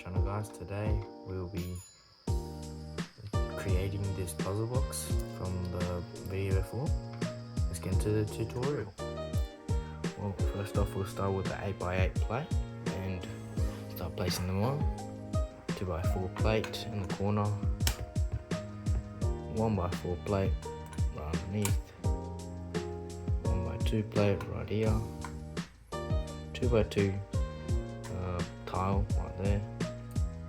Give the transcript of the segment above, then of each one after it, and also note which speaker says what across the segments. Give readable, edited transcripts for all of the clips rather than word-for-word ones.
Speaker 1: channel, guys. Today we'll be creating this puzzle box from the video before. Let's get into the tutorial. Well, first off we'll start with the 8x8 plate and start placing them on. 2x4 plate in the corner, 1x4 plate right underneath, 1x2 plate right here, 2x2 tile right there,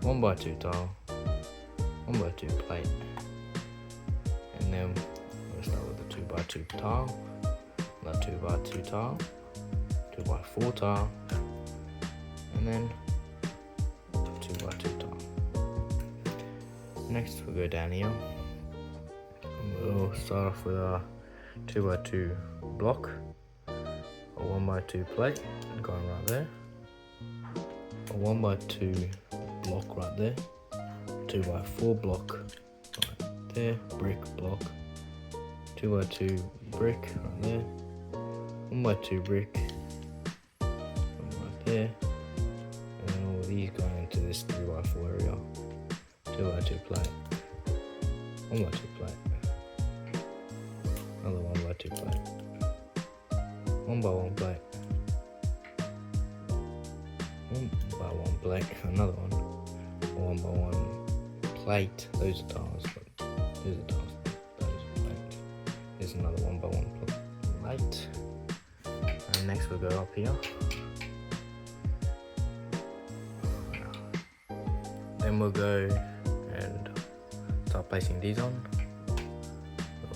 Speaker 1: 1x2 tile, 1x2 plate, and then we'll start with the 2x2 tile, another 2x2 tile, 2x4 tile, and then 2x2 tile. Next we'll go down here and we'll start off with our 2x2 block, a 1x2 plate going right there, a 1x2 block right there, 2x4 block right there, brick block, 2x2 brick right there, 1x2 brick right there, and then all these going into this 3x4 area, 2x2 plate, 1x2 plate, another 1x2 plate, 1x1 plate, 1x1 plate, another one, 1x1 plate. Those are tiles, but those are tiles, those are plates. There's another 1x1 plate. And next we'll go up here. Then we'll go and start placing these on.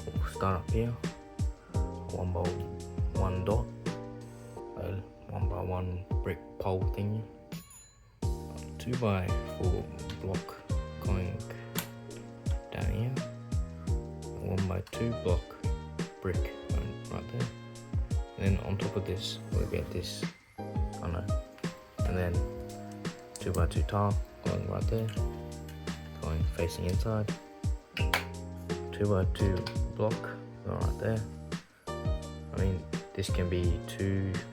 Speaker 1: We'll start up here, 1x1 dot, a 1x1 brick pole thingy, 2x4 block going down here, 1x2 block brick right there, and then on top of this we'll get this, and then 2x2 tile going right there, going facing inside, 2x2 block going right there. I mean, this can be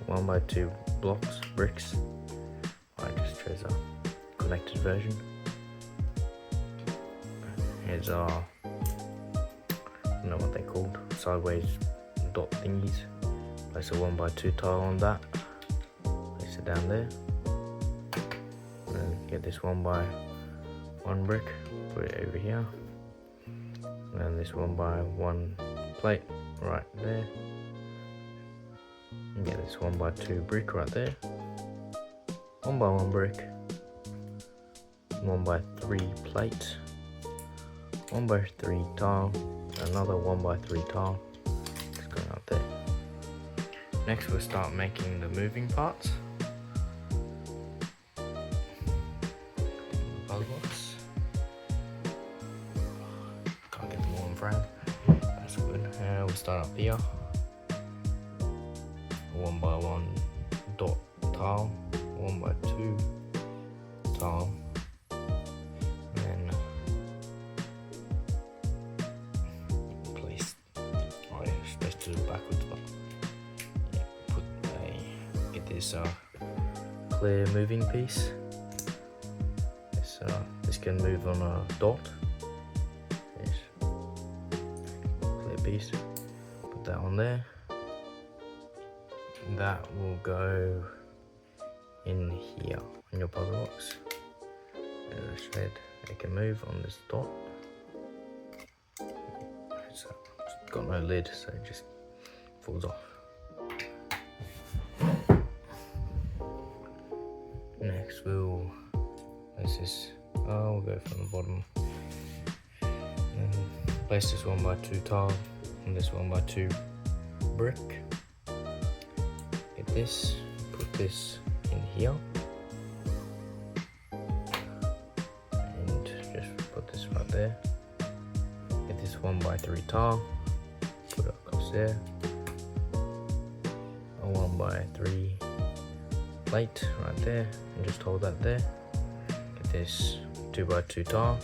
Speaker 1: 1x2 blocks, bricks. I just chose a connected version. Here's our, I don't know what they're called, sideways dot thingies. Place a 1x2 tile on that, place it down there, and then get this 1x1 brick, put it over here, and then this 1x1 plate right there, and get this 1x2 brick right there, 1x1 brick, 1x3 plate, 1x3 tile, another 1x3 tile, just going up there. Next we'll start making the moving parts. Puzzle box. Can't get them all in frame. That's good. We'll start up here. 1x1 dot tile, 1x2 tile, and then place, oh yeah, supposed to do it backwards, but yeah, get this clear moving piece. This can move on a dot. This clear piece, put that on there. That will go in here on your puzzle box. As I said, it can move on this dot. It's got no lid, so it just falls off. Next we'll place this, we'll go from the bottom and place this 1x2 tile on this 1x2 brick. Get this, put this in here, and just put this right there. Get this 1x3 tile, put it across there, a 1x3 plate right there, and just hold that there. Get this 2x2 tile,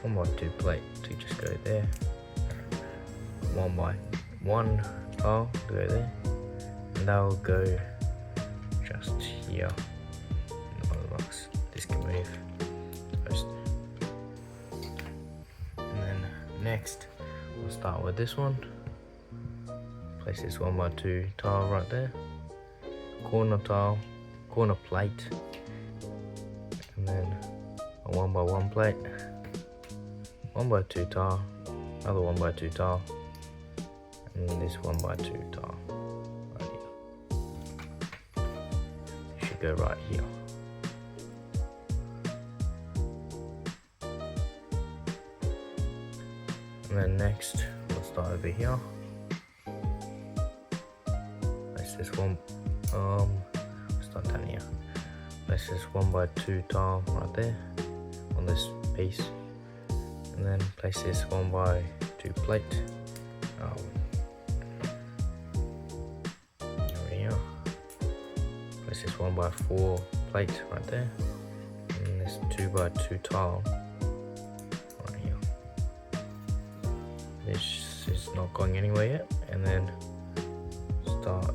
Speaker 1: 1x2 plate to just go there, 1x1 tile to go there, and that will go just here in the puzzle box. This can move. next we'll start with this one. Place this 1x2 tile right there, corner tile, corner plate, and then a 1x1 plate, 1x2 tile, another 1x2 tile, and then this 1x2 tile right here. It should go right here. And then next we'll start over here. Place this one, start down here. Place this 1x2 tile right there on this piece, and then place this 1x2 plate over here. Place this 1x4 plate right there, and this 2x2 tile right here. This is not going anywhere yet, and then start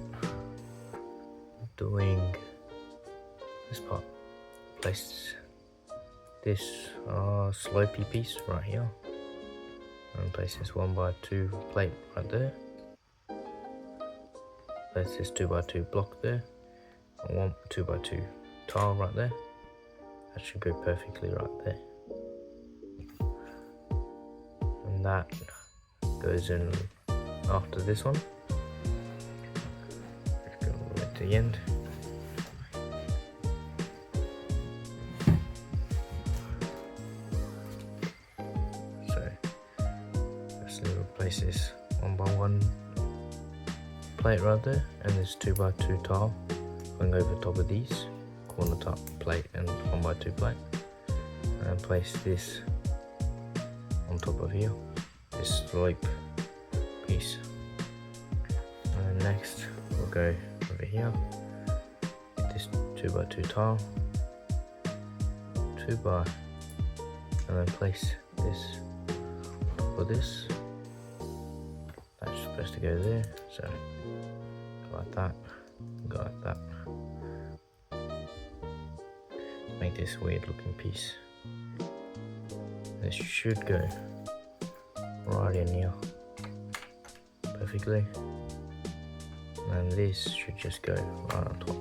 Speaker 1: doing this part. Place this slopey piece right here, and place this 1x2 plate right there. Place this 2x2 block there, and one 2x2 tile right there. That should go perfectly right there. And that goes in after this one. Just go all the way to the end. Place this 1x1 plate right there, and this 2x2 tile going over top of these, corner top plate and 1x2 plate, and place this on top of here, this slope piece. And then next we'll go over here, get this 2x2 tile, 2x, and then place this on top of this. That's supposed to go there, so go like that, go like that. Make this weird looking piece. This should go right in here perfectly, and this should just go right on top.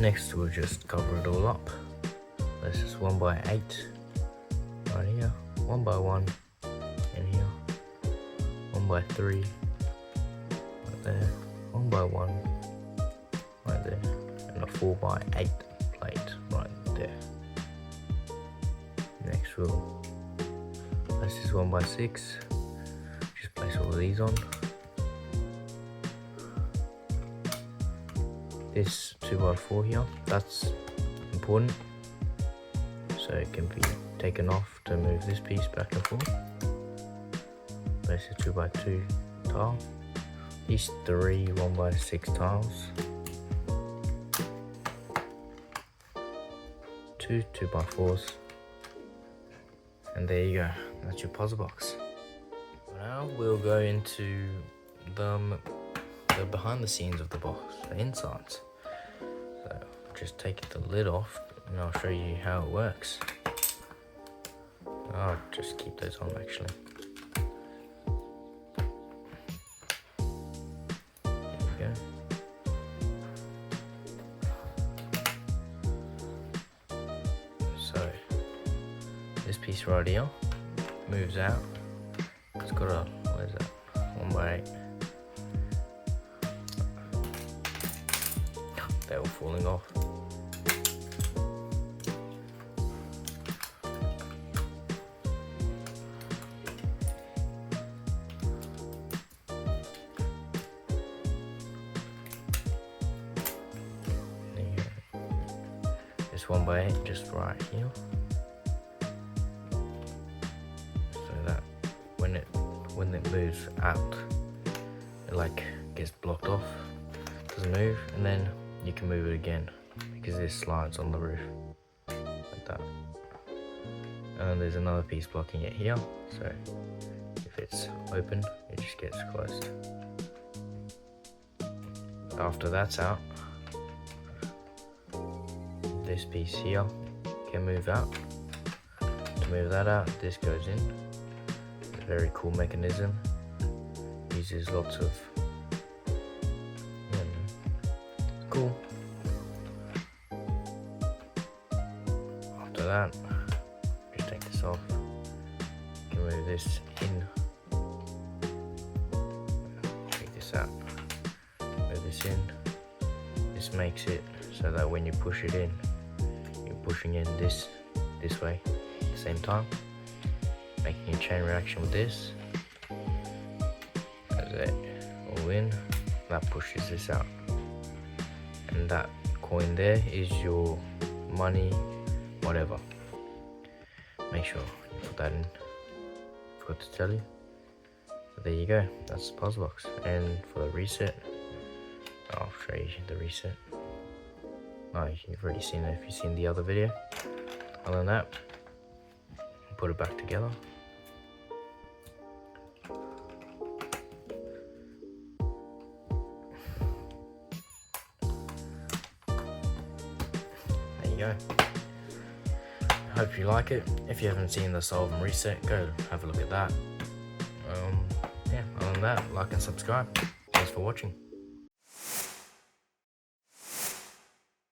Speaker 1: Next we'll just cover it all up. This is 1x8 right here, 1x1 in here, 1x3 right there, 1x1 right there, and a 4x8 plate right there. Next we'll place this 1x6, just place all of these on. This 2x4 here, that's important, so it can be taken off to move this piece back and forth. Place a 2x2 tile, these three 1x6 tiles, two 2x4s, and there you go, that's your puzzle box. Now we'll go into the behind the scenes of the box, the insides. So just take the lid off and I'll show you how it works. I'll just keep those on actually. So this piece right here moves out. It's got a, what is that, 1x8. They're all falling off. This 1x8 just right here, so that when it moves out, it like gets blocked off, doesn't move, and then you can move it again because this slides on the roof like that. And there's another piece blocking it here, so if it's open, it just gets closed. After that's out, this piece here can move out. To move that out, this goes in, very cool mechanism. Uses lots of cool. After that, just take this off. You can move this in. Take this out. Move this in. This makes it so that when you push it in, you're pushing in this way at the same time, making a chain reaction with this. That's it, all in. That pushes this out, and that coin there is your money, whatever. Make sure you put that in. Forgot to tell you. But there you go, that's the puzzle box. And for the reset, I'll show you the reset. Oh, you've already seen it if you've seen the other video. Other than that, put it back together. There you go. Hope you like it. If you haven't seen the solve and reset, go have a look at that. Yeah, other than that, like and subscribe. Thanks for watching.